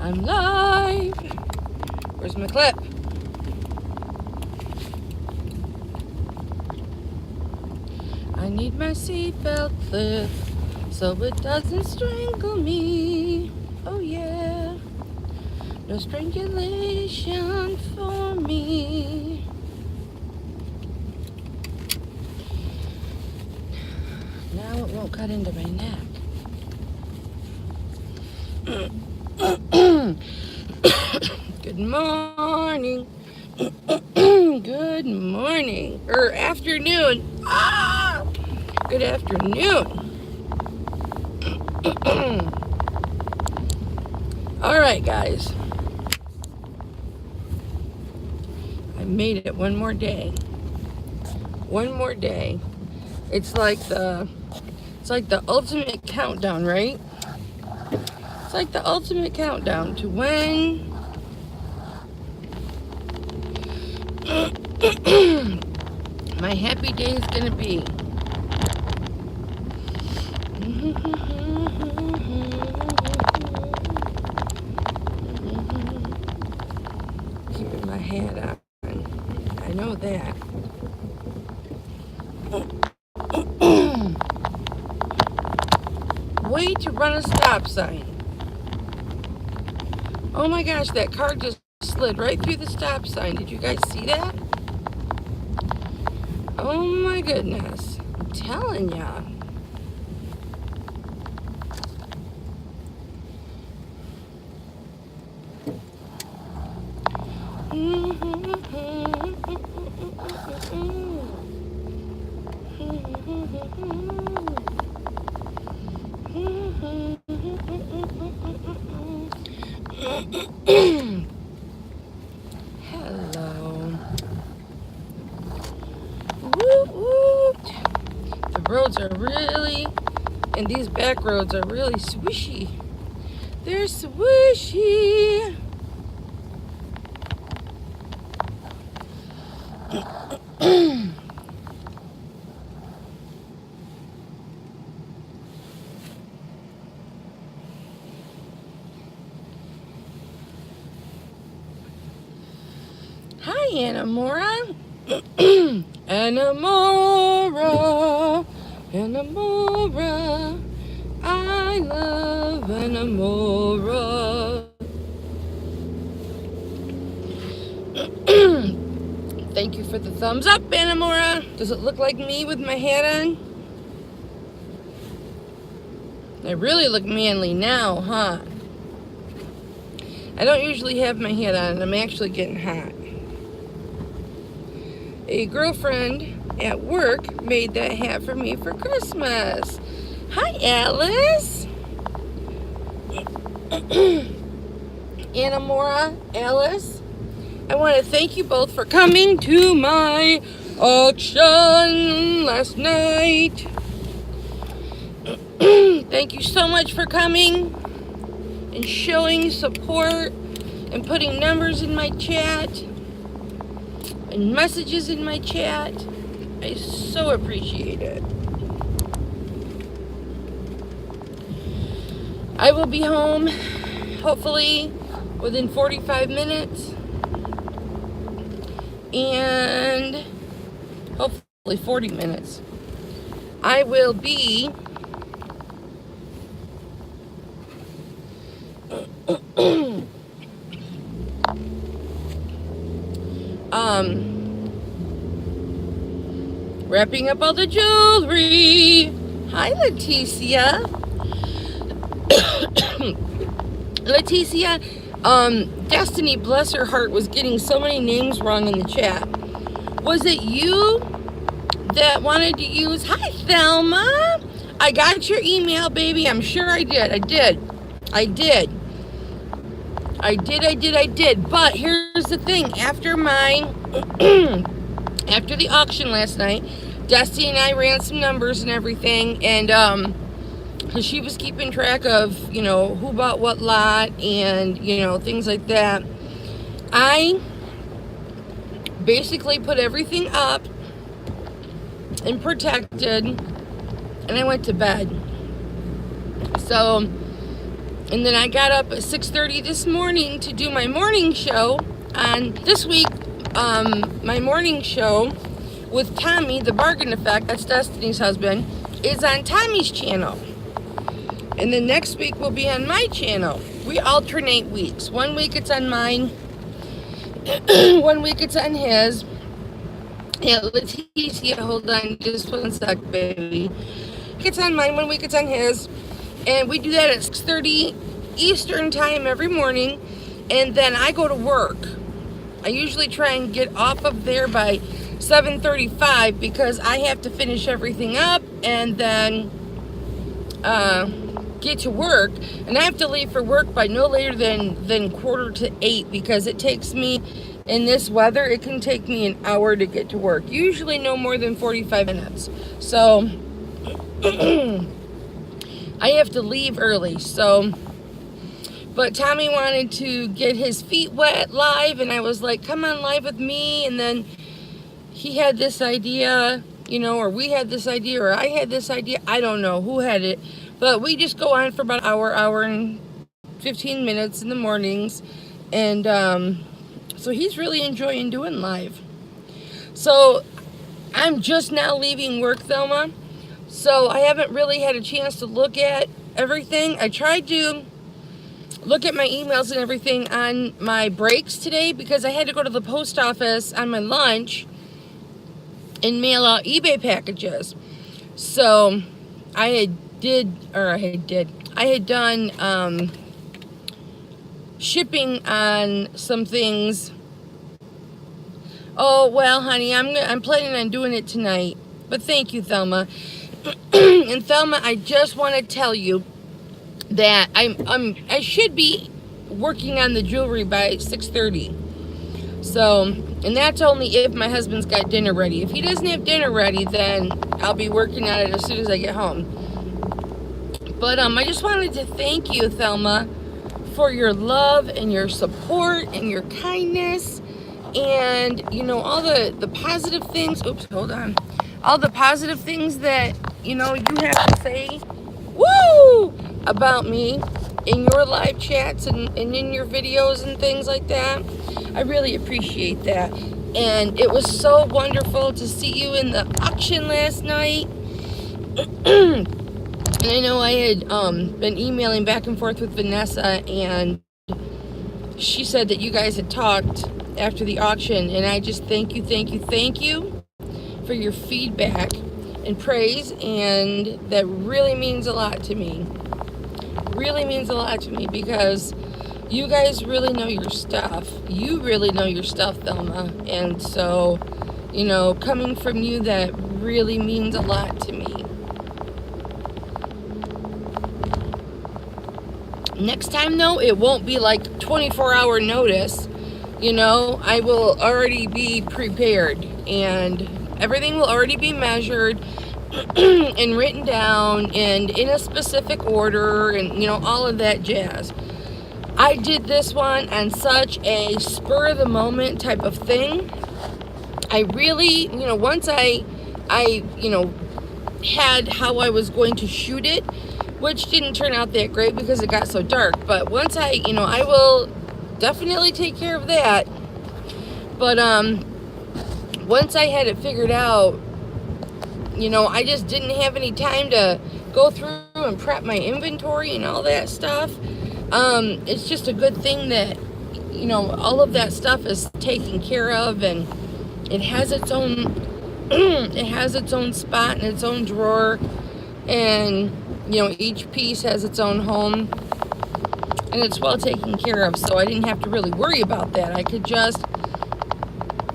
I'm live. Where's my clip? I need my seatbelt clip so it doesn't strangle me. Oh yeah, no strangulation for me. Now it won't cut into my neck. Good morning. Good morning. Or afternoon. Ah! Good afternoon. Alright, guys. I made it one more day. One more day. It's like the ultimate countdown, right? It's like the ultimate countdown to when my happy day is gonna be. Keeping my hat on. I know that. Way to run a stop sign. Oh my gosh, that car just slid right through the stop sign. Did you guys see that? Oh my goodness. I'm telling ya. Hello. Woot woot. The roads are really, and these back roads are really swishy. They're swishy. Hi, Anamora. Anamora. Anamora. I love Anamora. Thank you for the thumbs up, Anamora. Does it look like me with my hat on? I really look manly now, huh? I don't usually have my hat on, and I'm actually getting hot. A girlfriend at work made that hat for me for Christmas. Hi, Alice. Anamora, Alice. I want to thank you both for coming to my auction last night. Thank you so much for coming and showing support and putting numbers in my chat and messages in my chat. I so appreciate it. I will be home hopefully within 45 minutes and hopefully 40 minutes. I will be wrapping up all the jewelry. Hi, Leticia. Leticia, Destiny, bless her heart, was getting so many names wrong in the chat. Was it you that wanted to use? Hi, Thelma. I got your email, baby. I'm sure I did. I did. But here's the thing. After after the auction last night, Dusty and I ran some numbers and everything, and because she was keeping track of, you know, who bought what lot and, you know, things like that. I basically put everything up and protected, and I went to bed. So And then I got up at 6:30 this morning to do my morning show. And this week, my morning show with Tommy, the Bargain Effect, that's Destiny's husband, is on Tommy's channel. And then next week will be on my channel. We alternate weeks. 1 week it's on mine. 1 week it's on his. Yeah, Leticia, hold on just 1 sec, baby. It's on mine, 1 week it's on his. And we do that at 6:30 Eastern time every morning. And then I go to work. I usually try and get off of there by 7:35 because I have to finish everything up and then get to work. And I have to leave for work by no later than 7:45 because it takes me, in this weather, it can take me an hour to get to work. Usually no more than 45 minutes. So I have to leave early. So, but Tommy wanted to get his feet wet live, and I was like, come on live with me. And then he had this idea, you know, or we had this idea, or I had this idea. I don't know who had it, but we just go on for about an hour and 15 minutes in the mornings. And so he's really enjoying doing live. So I'm just now leaving work, Thelma. So I haven't really had a chance to look at everything. I tried to look at my emails and everything on my breaks today because I had to go to the post office on my lunch and mail out eBay packages. So I had done shipping on some things. Oh well, honey, I'm planning on doing it tonight. But thank you, Thelma. And Thelma, I just want to tell you that I should be working on the jewelry by 6:30. So, and that's only if my husband's got dinner ready. If he doesn't have dinner ready, then I'll be working on it as soon as I get home. But I just wanted to thank you, Thelma, for your love and your support and your kindness and, you know, all the positive things. Oops, hold on. All the positive things that, you know, you have to say, woo, about me in your live chats and in your videos and things like that. I really appreciate that. And it was so wonderful to see you in the auction last night. And I know I had been emailing back and forth with Vanessa, and she said that you guys had talked after the auction, and I just thank you for your feedback and praise, and that really means a lot to me. Really means a lot to me because you guys really know your stuff. You really know your stuff, Thelma. And so, you know, coming from you, that really means a lot to me. Next time, though, it won't be like 24-hour notice. You know, I will already be prepared, and everything will already be measured and written down and in a specific order and, you know, all of that jazz. I did this one on such a spur-of-the-moment type of thing. I really, you know, once I you know, had how I was going to shoot it, which didn't turn out that great because it got so dark. But once I will definitely take care of that. But once I had it figured out, you know, I just didn't have any time to go through and prep my inventory and all that stuff. It's just a good thing that, you know, all of that stuff is taken care of, and it has its own it has its own spot and its own drawer, and, you know, each piece has its own home, and it's well taken care of. So I didn't have to really worry about that. I could just,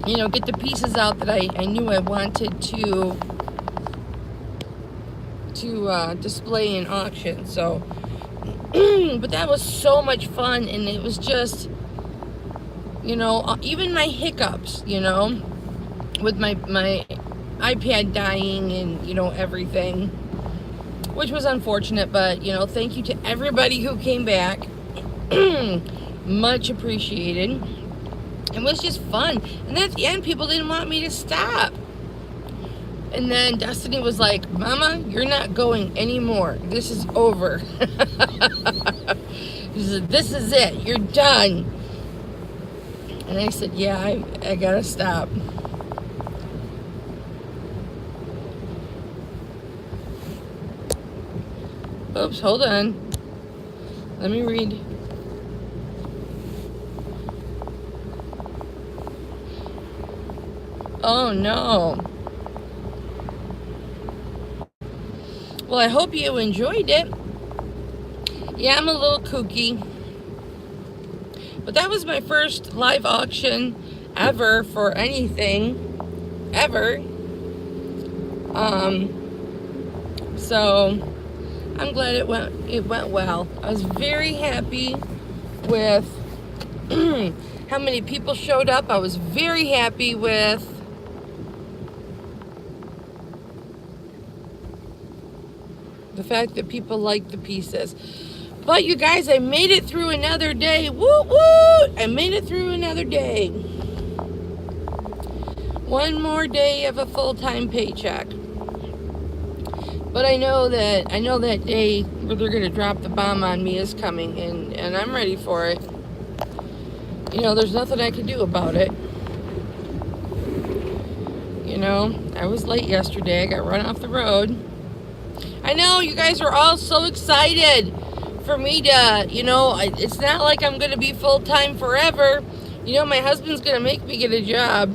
you know, get the pieces out that I knew I wanted to display in auction. So but that was so much fun, and it was just, you know, even my hiccups, you know, with my iPad dying and, you know, everything, which was unfortunate. But, you know, thank you to everybody who came back. Much appreciated. It was just fun. And at the end, people didn't want me to stop. And then Destiny was like, Mama, you're not going anymore. This is over. He said, this is it. You're done. And I said, yeah, I gotta stop. Oops, hold on. Let me read. Oh, no. Well, I hope you enjoyed it. Yeah, I'm a little kooky. But that was my first live auction ever for anything. Ever. So I'm glad it went well. I was very happy with how many people showed up. I was very happy with the fact that people liked the pieces. But you guys, I made it through another day. Woo woo! I made it through another day. One more day of a full-time paycheck. But I know that day where they're gonna drop the bomb on me is coming, and I'm ready for it. You know, there's nothing I can do about it. You know, I was late yesterday. I got run off the road. I know you guys are all so excited for me to, you know, it's not like I'm going to be full-time forever. You know, my husband's going to make me get a job.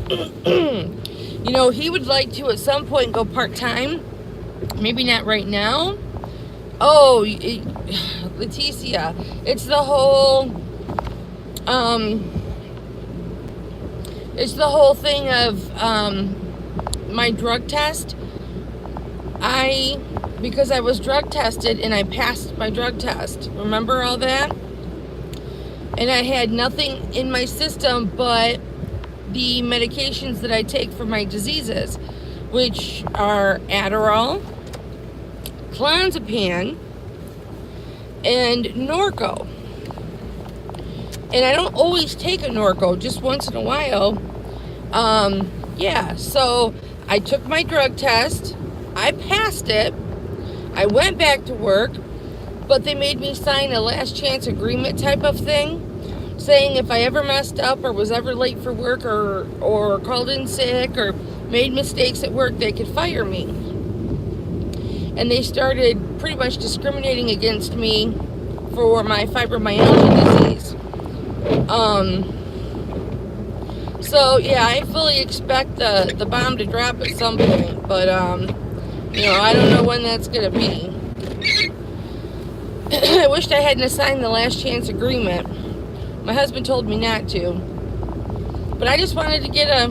You know, he would like to at some point go part-time. Maybe not right now. Oh, Leticia, it's the whole thing of my drug test. Because I was drug tested and I passed my drug test. Remember all that? And I had nothing in my system but the medications that I take for my diseases, which are Adderall, clonazepam, and Norco. And I don't always take a Norco, just once in a while. Yeah, so I took my drug test. I passed it. I went back to work, but they made me sign a last chance agreement type of thing, saying if I ever messed up or was ever late for work or called in sick or made mistakes at work, they could fire me. And they started pretty much discriminating against me for my fibromyalgia disease. So yeah, I fully expect the bomb to drop at some point, but you know, I don't know when that's gonna be. I wished I hadn't signed the last chance agreement. My husband told me not to, but I just wanted to get a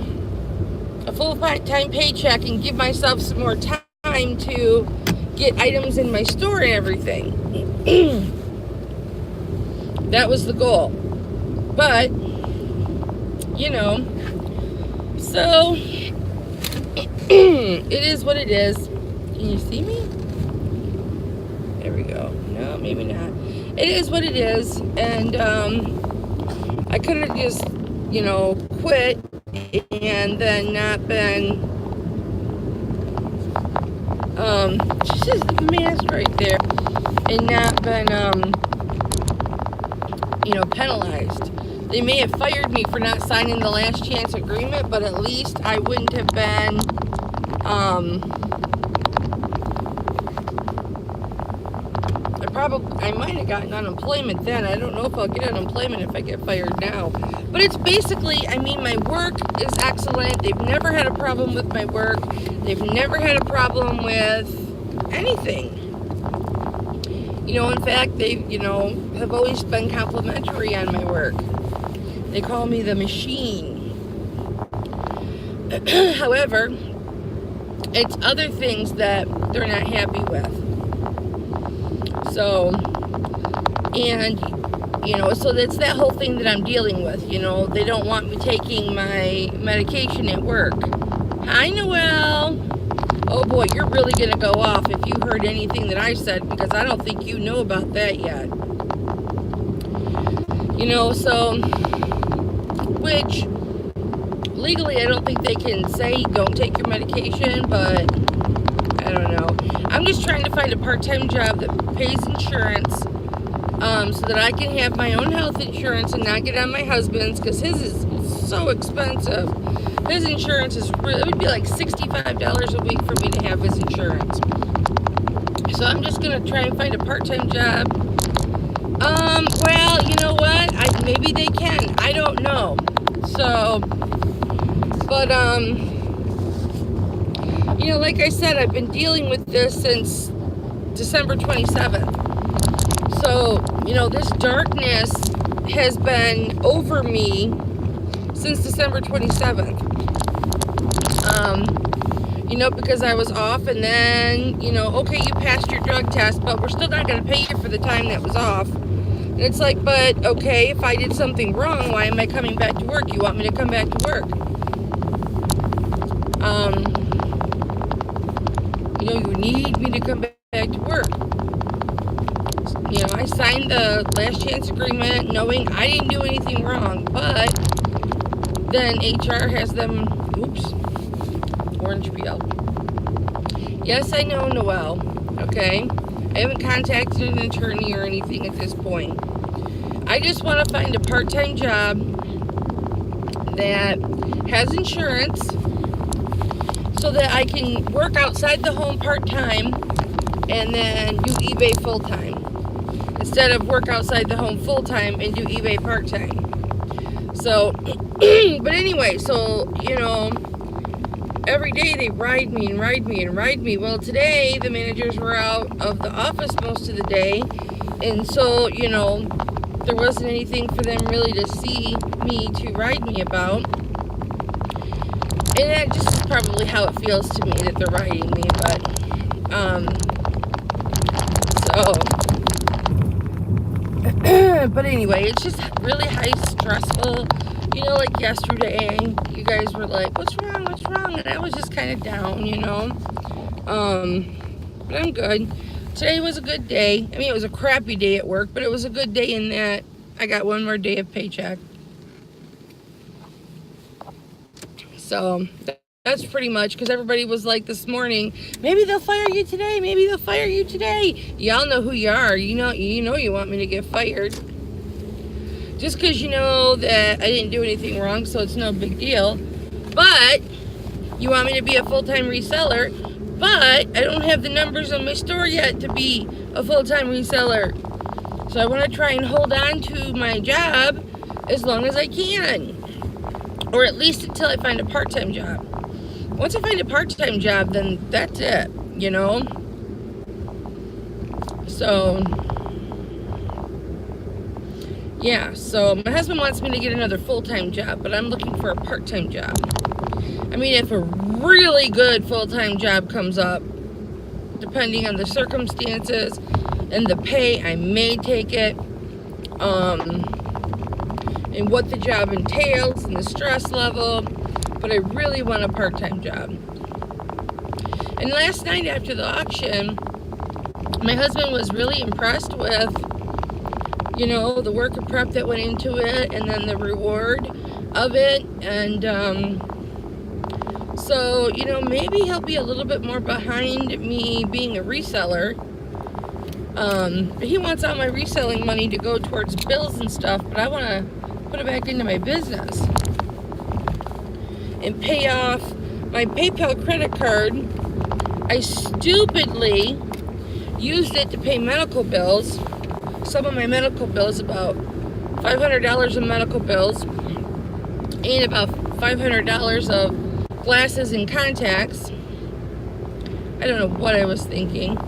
full-time paycheck and give myself some more time to get items in my store and everything. That was the goal. But you know, so it is what it is. Can you see me? There we go. No, maybe not. It is what it is, and I could have just, you know, quit and then not been just a mess right there, and not been you know, penalized. They may have fired me for not signing the last chance agreement, but at least I wouldn't have been, I might have gotten unemployment then. I don't know if I'll get unemployment if I get fired now. But it's basically, I mean, my work is excellent. They've never had a problem with my work. They've never had a problem with anything. You know, in fact, they, you know, have always been complimentary on my work. They call me the machine. However, it's other things that they're not happy with. So, and, you know, so that's that whole thing that I'm dealing with. You know, they don't want me taking my medication at work. Hi, Noelle. Oh boy, you're really going to go off if you heard anything that I said, because I don't think you know about that yet. You know, so, which legally I don't think they can say don't take your medication, but I don't know. I'm just trying to find a part-time job that pays insurance, so that I can have my own health insurance and not get on my husband's, because his is so expensive. His insurance is really, it would be like $65 a week for me to have his insurance. So I'm just gonna try and find a part-time job. Well, you know what? Maybe they can. I don't know. So, but you know, like I said, I've been dealing with this since December 27th. So, you know, this darkness has been over me since December 27th. You know, because I was off, and then, you know, okay, you passed your drug test, but we're still not going to pay you for the time that was off. And it's like, but, okay, if I did something wrong, why am I coming back to work? You want me to come back to work? You know, you need me to come back to work. You know, I signed the last chance agreement knowing I didn't do anything wrong, but then HR has them, oops, orange peel. Yes, I know, Noelle, okay? I haven't contacted an attorney or anything at this point. I just want to find a part-time job that has insurance so that I can work outside the home part-time and then do eBay full-time, instead of work outside the home full-time and do eBay part-time. So, but anyway, so, you know, every day they ride me and ride me and ride me. Well, today the managers were out of the office most of the day, and so, you know, there wasn't anything for them really to see me to ride me about. And that just is probably how it feels to me that they're riding me, but but anyway, it's just really high stressful. You know, like yesterday, you guys were like, what's wrong, what's wrong? And I was just kind of down, you know. But I'm good. Today was a good day. I mean, it was a crappy day at work, but it was a good day in that I got one more day of paycheck. So that's pretty much, because everybody was like this morning, maybe they'll fire you today, maybe they'll fire you today. Y'all know who you are. You know you want me to get fired. Just because you know that I didn't do anything wrong, so it's no big deal. But you want me to be a full-time reseller, but I don't have the numbers on my store yet to be a full-time reseller. So I want to try and hold on to my job as long as I can. Or at least until I find a part-time job. Once I find a part-time job, then that's it, you know? So, yeah, so my husband wants me to get another full-time job, but I'm looking for a part-time job. I mean, if a really good full-time job comes up, depending on the circumstances and the pay, I may take it. And what the job entails and the stress level, but I really want a part-time job. And last night after the auction, my husband was really impressed with, you know, the work and prep that went into it, and then the reward of it. And so, you know, maybe he'll be a little bit more behind me being a reseller. He wants all my reselling money to go towards bills and stuff, but I want to put it back into my business and pay off my PayPal credit card. I stupidly used it to pay medical bills. Some of my medical bills, about $500 in medical bills, and about $500 of glasses and contacts. I don't know what I was thinking.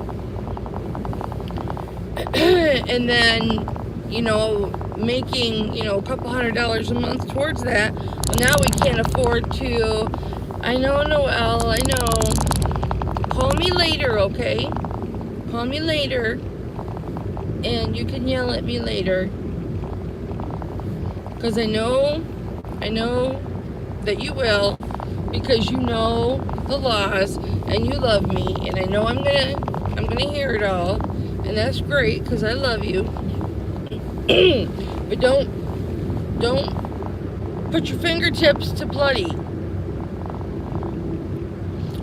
And then, you know, making, you know, a couple $100 a month towards that. Well, now we can't afford to. I know, Noelle, I know. Call me later, okay? Call me later, and you can yell at me later, because I know that you will, because you know the laws and you love me, and I know I'm gonna hear it all, and that's great, because I love you. But don't put your fingertips to bloody.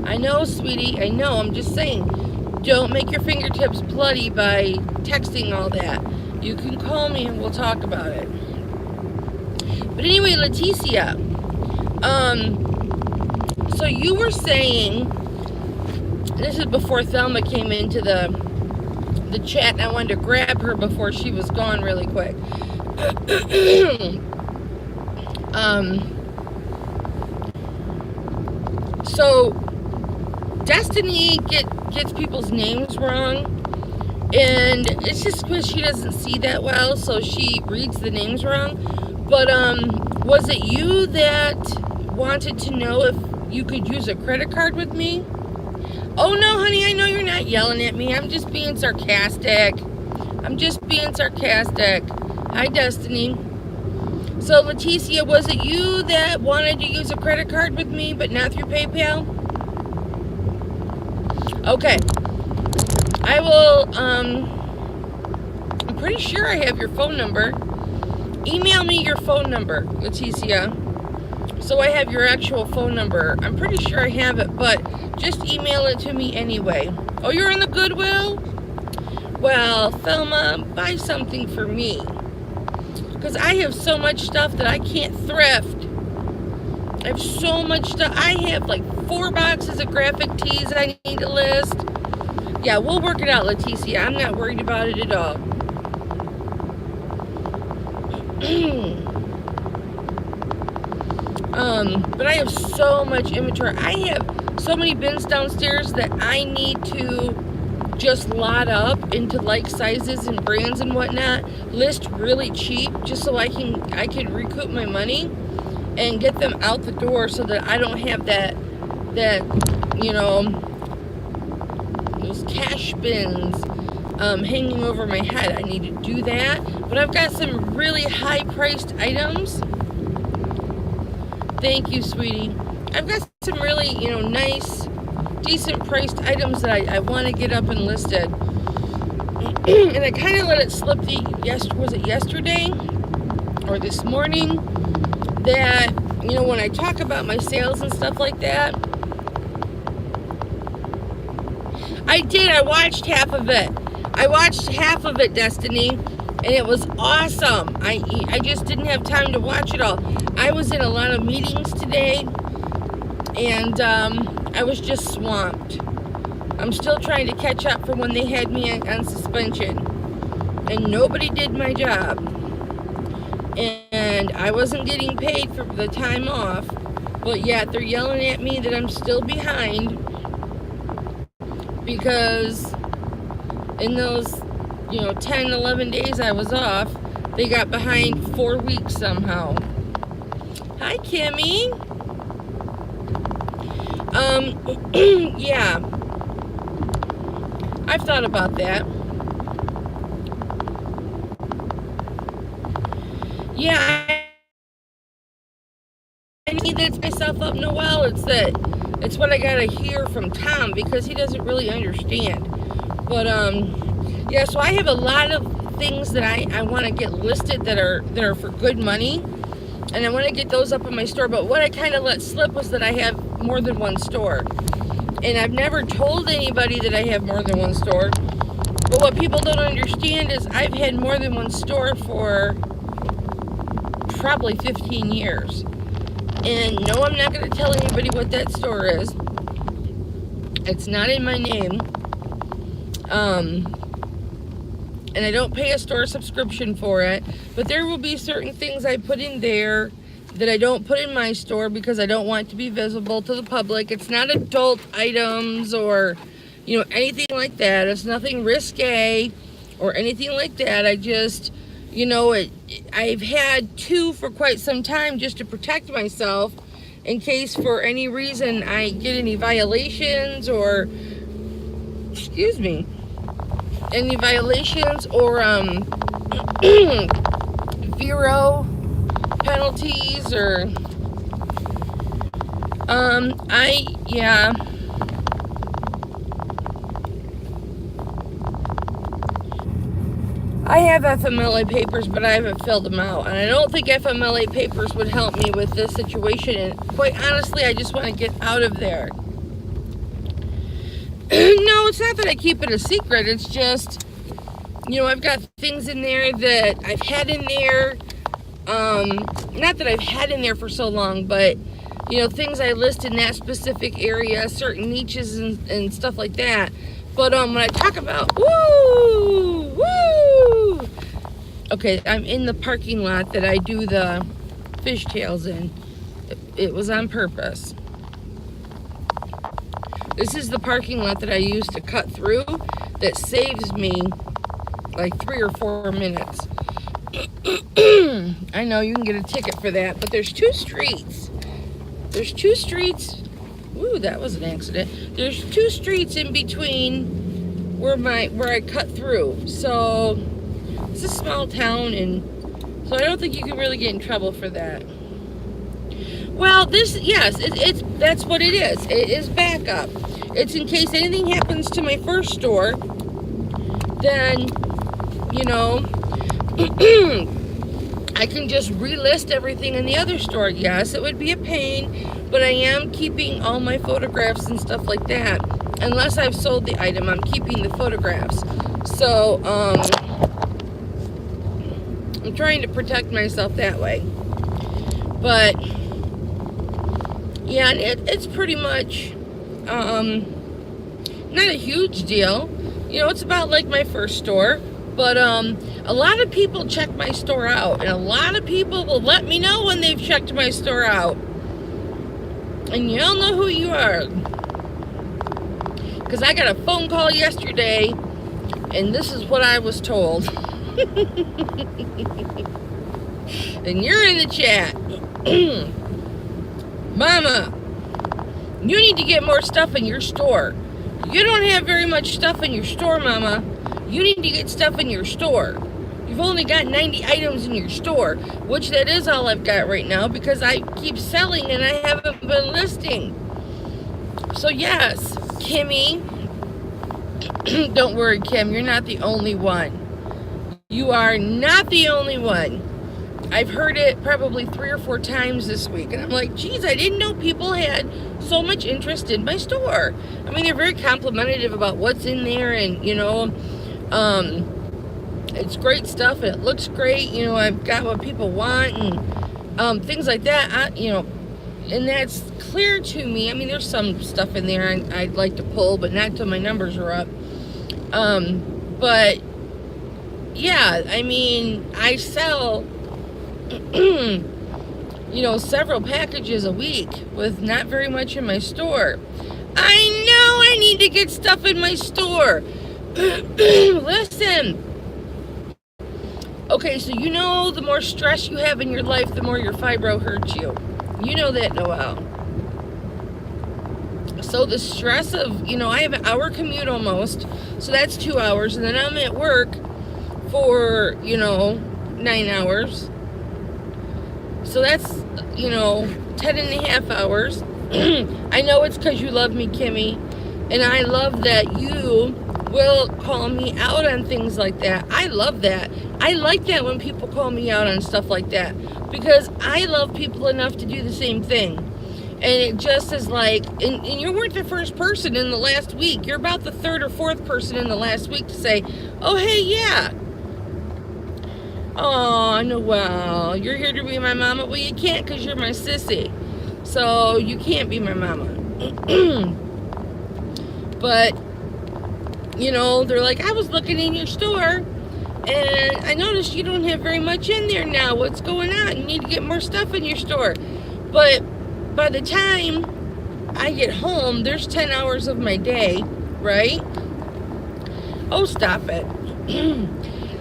I know, sweetie, I know, I'm just saying, don't make your fingertips bloody by texting all that. You can call me and we'll talk about it. But anyway, Leticia, so you were saying, this is before Thelma came into the chat, and I wanted to grab her before she was gone really quick. So Destiny gets people's names wrong, and it's just because she doesn't see that well, so she reads the names wrong. But was it you that wanted to know if you could use a credit card with me? Oh no, honey, I know you're not yelling at me. I'm just being sarcastic. Hi, Destiny. So, Leticia, was it you that wanted to use a credit card with me, but not through PayPal? Okay. I will, I'm pretty sure I have your phone number. Email me your phone number, Leticia, so I have your actual phone number. I'm pretty sure I have it, but just email it to me anyway. Oh, you're in the Goodwill? Well, Thelma, buy something for me, because I have so much stuff that I can't thrift. I have so much stuff. I have like 4 boxes of graphic tees that I need to list. Yeah, we'll work it out, Leticia. I'm not worried about it at all. But I have so much inventory. I have so many bins downstairs that I need to just lot up into like sizes and brands and whatnot, list really cheap, just so I can recoup my money and get them out the door, so that I don't have that those cash bins hanging over my head. I need to do that. But I've got some really high priced items. Thank you, sweetie. I've got some really, nice, decent priced items that I want to get up and listed. And I kind of let it slip was it yesterday or this morning, that, when I talk about my sales and stuff like that, I watched half of it. Destiny, and it was awesome. I just didn't have time to watch it all. I was in a lot of meetings today, and I was just swamped. I'm still trying to catch up from when they had me on suspension, and nobody did my job, and I wasn't getting paid for the time off, but yet they're yelling at me that I'm still behind, because in those 10, 11 days I was off, they got behind 4 weeks somehow. Hi, Kimmy. Yeah, I've thought about that. Yeah, I need to myself up, Noelle. It's what I gotta hear from Tom, because he doesn't really understand. But yeah, so I have a lot of things that I want to get listed that are for good money, and I want to get those up in my store. But what I kind of let slip was that I have more than one store, and I've never told anybody that I have more than one store. But what people don't understand is I've had more than one store for probably 15 years. And no, I'm not going to tell anybody what that store is. It's not in my name. And I don't pay a store subscription for it. But there will be certain things I put in there that I don't put in my store, because I don't want to be visible to the public. It's not adult items or, anything like that. It's nothing risque or anything like that. I just, I've had 2 for quite some time, just to protect myself in case for any reason I get any violations or, any violations or Vero penalties or I have FMLA papers, but I haven't filled them out, and I don't think FMLA papers would help me with this situation, and quite honestly, I just want to get out of there. No, it's not that I keep it a secret. It's just, I've got things in there that I've had in there. Not that I've had in there for so long, but, things I list in that specific area, certain niches and stuff like that. But when I talk about, woo! Okay, I'm in the parking lot that I do the fishtails in. It was on purpose. This is the parking lot that I use to cut through that saves me like 3 or 4 minutes. I know you can get a ticket for that, but there's 2 streets. Ooh, that was an accident. There's 2 streets in between where I cut through. So it's a small town, and so I don't think you can really get in trouble for that. Well, that's what it is. It is backup. It's in case anything happens to my first store, then, I can just relist everything in the other store. Yes, it would be a pain, but I am keeping all my photographs and stuff like that. Unless I've sold the item, I'm keeping the photographs. So, I'm trying to protect myself that way. But, yeah, and it's pretty much, not a huge deal. It's about like my first store. But a lot of people check my store out, and a lot of people will let me know when they've checked my store out. And y'all know who you are. Because I got a phone call yesterday, and this is what I was told. And you're in the chat. Mama, you need to get more stuff in your store. You don't have very much stuff in your store, Mama. You need to get stuff in your store. You've only got 90 items in your store, which that is all I've got right now because I keep selling and I haven't been listing. So yes, Kimmy, don't worry, Kim, you're not the only one. You are not the only one. I've heard it probably 3 or 4 times this week, and I'm like, geez, I didn't know people had so much interest in my store. I mean, they're very complimentary about what's in there, and it's great stuff, and it looks great. I've got what people want, and things like that. And that's clear to me. I mean, there's some stuff in there I'd like to pull, but not till my numbers are up. But yeah, I mean, I sell several packages a week with not very much in my store. I know I need to get stuff in my store. Listen. Okay, so the more stress you have in your life, the more your fibro hurts you. You know that, Noelle. So the stress of, I have an hour commute almost, so that's 2 hours, and then I'm at work for, 9 hours. So that's, 10 and a half hours. I know it's because you love me, Kimmy, and I love that you will call me out on things like that. I love that. I like that when people call me out on stuff like that, because I love people enough to do the same thing. And it just is like, and you weren't the first person in the last week. You're about the 3rd or 4th person in the last week to say, oh, hey, yeah. Oh, Noelle, you're here to be my mama. Well, you can't because you're my sissy. So you can't be my mama. But, they're like, I was looking in your store, and I noticed you don't have very much in there now. What's going on? You need to get more stuff in your store. But by the time I get home, there's 10 hours of my day, right? Oh, stop it.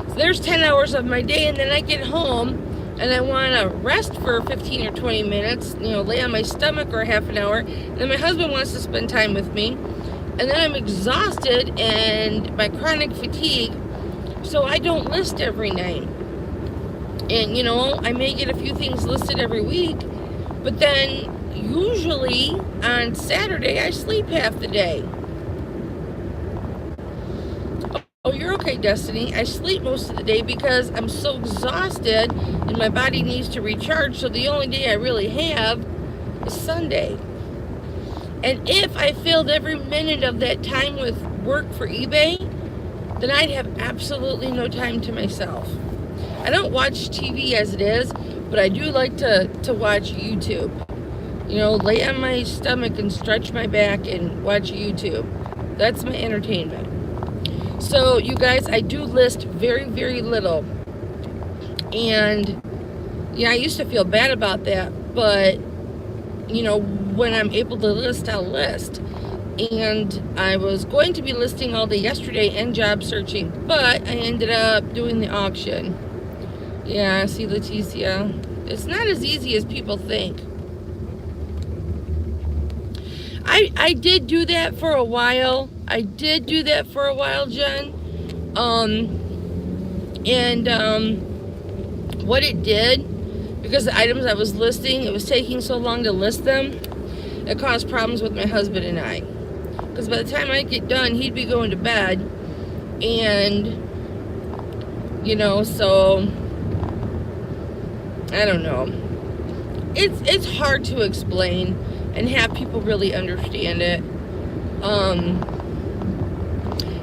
So there's 10 hours of my day, and then I get home, and I want to rest for 15 or 20 minutes, lay on my stomach or half an hour, and then my husband wants to spend time with me, and then I'm exhausted and by chronic fatigue, so I don't list every night. And, I may get a few things listed every week, but then usually on Saturday, I sleep half the day. Oh, you're okay, Destiny. I sleep most of the day because I'm so exhausted and my body needs to recharge, so the only day I really have is Sunday. And if I filled every minute of that time with work for eBay, then I'd have absolutely no time to myself. I don't watch TV as it is, but I do like to watch YouTube. You know, lay on my stomach and stretch my back and watch YouTube. That's my entertainment. So, you guys, I do list very, very little. And, yeah, I used to feel bad about that, but, you know, when I'm able to list, I'll list. And I was going to be listing all day yesterday and job searching, but I ended up doing the auction. Yeah, see, Leticia, it's not as easy as people think. I did do that for a while. Jen. What it did, because the items I was listing, it was taking so long to list them, it caused problems with my husband and I. Because by the time I'd get done, he'd be going to bed. And, you know, so, I don't know. It's hard to explain and have people really understand it.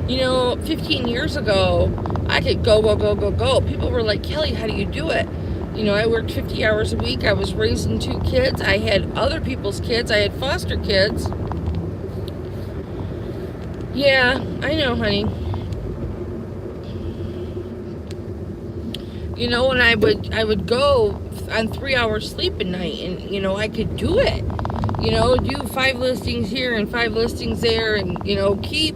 You know, 15 years ago, I could go. People were like, Kelly, how do you do it? You know, I worked 50 hours a week. I was raising 2 kids. I had other people's kids. I had foster kids. Yeah, I know, honey. You know, and I would go on 3 hours sleep at night, and, you know, I could do it. You know, do 5 listings here and 5 listings there, and, you know, keep,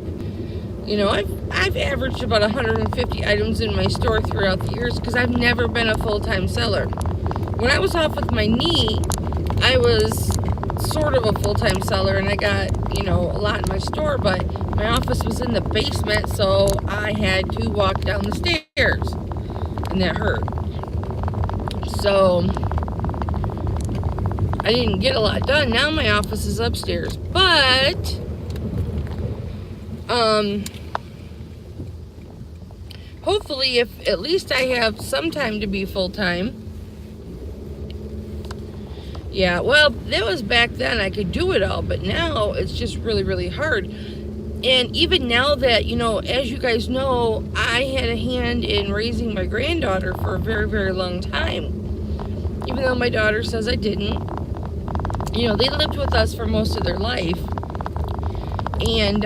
you know, I've averaged about 150 items in my store throughout the years, because I've never been a full-time seller. When I was off with my knee, I was sort of a full-time seller, and I got, you know, a lot in my store, but my office was in the basement, so I had to walk down the stairs, and that hurt. So I didn't get a lot done. Now my office is upstairs, but hopefully, if at least I have some time to be full-time. Yeah, well, that was back then. I could do it all, but now it's just really, really hard. And even now that, you know, as you guys know, I had a hand in raising my granddaughter for a very, very long time. Even though my daughter says I didn't. You know, they lived with us for most of their life. And,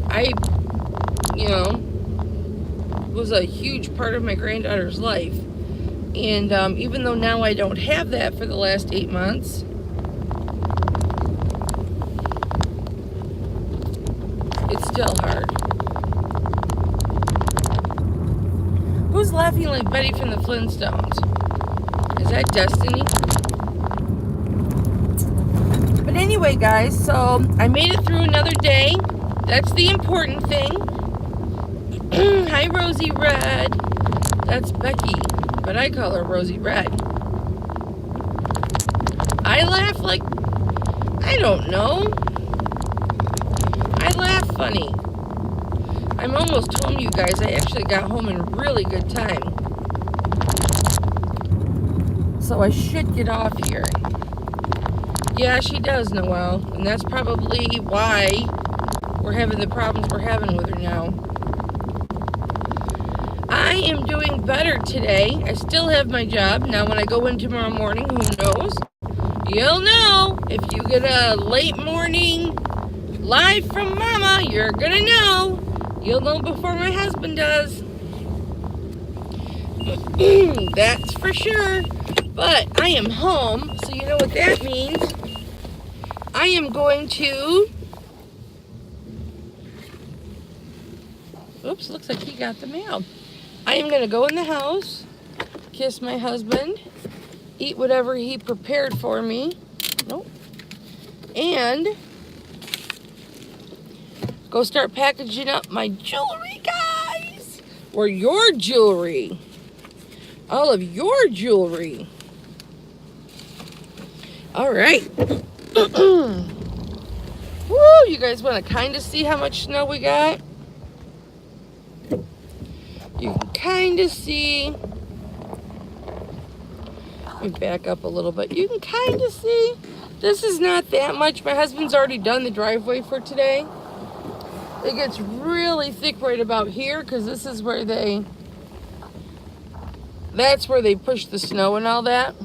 I, you know, was a huge part of my granddaughter's life. And even though now I don't have that for the last 8 months, it's still hard. Who's laughing like Betty from the Flintstones? Is that Destiny? But anyway, guys, so I made it through another day. That's the important thing. Hi, Rosie Red. That's Becky, but I call her Rosie Red. I laugh like, I don't know. I laugh funny. I'm almost home, you guys. I actually got home in really good time. So I should get off here. Yeah, she does, Noelle. And that's probably why we're having the problems we're having with her now. I am doing better today. I still have my job. Now when I go in tomorrow morning, who knows? You'll know. If you get a late morning live from Mama, you're gonna know. You'll know before my husband does. That's for sure. But I am home, so you know what that means. I am going to... Oops, looks like he got the mail. I am going to go in the house, kiss my husband, eat whatever he prepared for me. Nope. And go start packaging up my jewelry, guys. Or your jewelry. All of your jewelry. All right. Woo, you guys want to kind of see how much snow we got? You can kind of see. Let me back up a little bit. You can kind of see. This is not that much. My husband's already done the driveway for today. It gets really thick right about here because this is where that's where they push the snow and all that.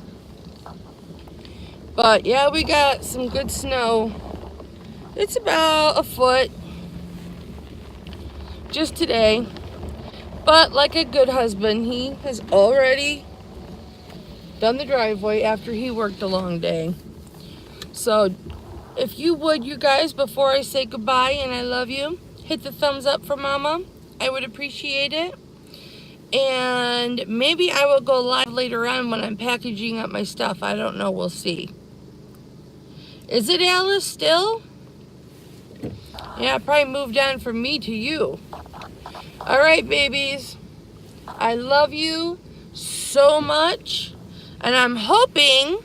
But yeah, we got some good snow. It's about a foot just today. But like a good husband, he has already done the driveway after he worked a long day. So if you would, you guys, before I say goodbye and I love you, hit the thumbs up for Mama. I would appreciate it. And maybe I will go live later on when I'm packaging up my stuff. I don't know. We'll see. Is it Alice still? Yeah, probably moved on from me to you. All right, babies. I love you so much. And I'm hoping...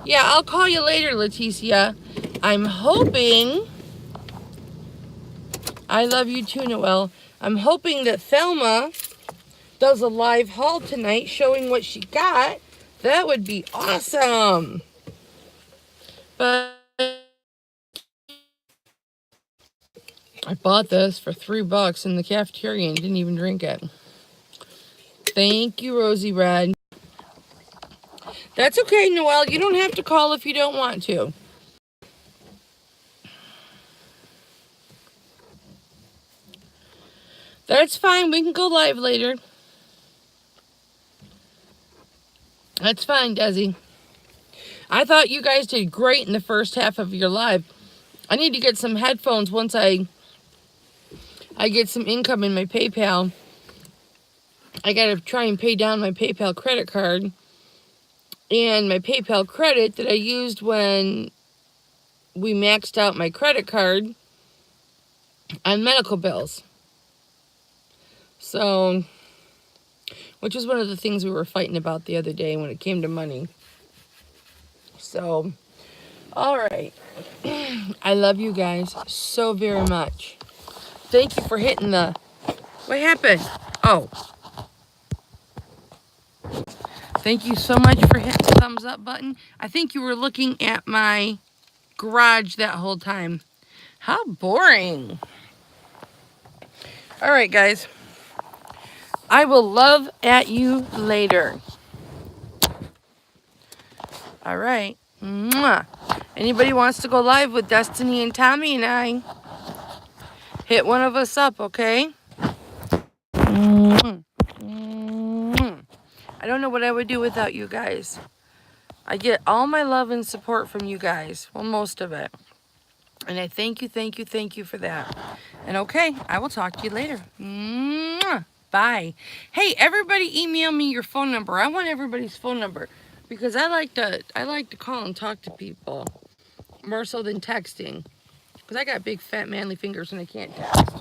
Yeah, I'll call you later, Leticia. I'm hoping... I love you too, Noelle. I'm hoping that Thelma does a live haul tonight showing what she got. That would be awesome. But I bought this for $3 in the cafeteria and didn't even drink it. Thank you, Rosie Red. That's okay, Noelle. You don't have to call if you don't want to. That's fine. We can go live later. That's fine, Desi. I thought you guys did great in the first half of your live. I need to get some headphones once I get some income in my PayPal. I got to try and pay down my PayPal credit card. And my PayPal credit that I used when we maxed out my credit card on medical bills. So, which was one of the things we were fighting about the other day when it came to money. So, all right. I love you guys so very much. Thank you for hitting the... What happened? Oh. Thank you so much for hitting the thumbs up button. I think you were looking at my garage that whole time. How boring. All right, guys. I will love at you later. All right. Mwah. Anybody wants to go live with Destiny and Tommy and I, hit one of us up, okay? I don't know what I would do without you guys. I get all my love and support from you guys. Well, most of it. And I thank you for that. And okay, I will talk to you later. Mwah. Bye. Hey, everybody email me your phone number. I want everybody's phone number because I like to call and talk to people more so than texting. Because I got big fat manly fingers and I can't text.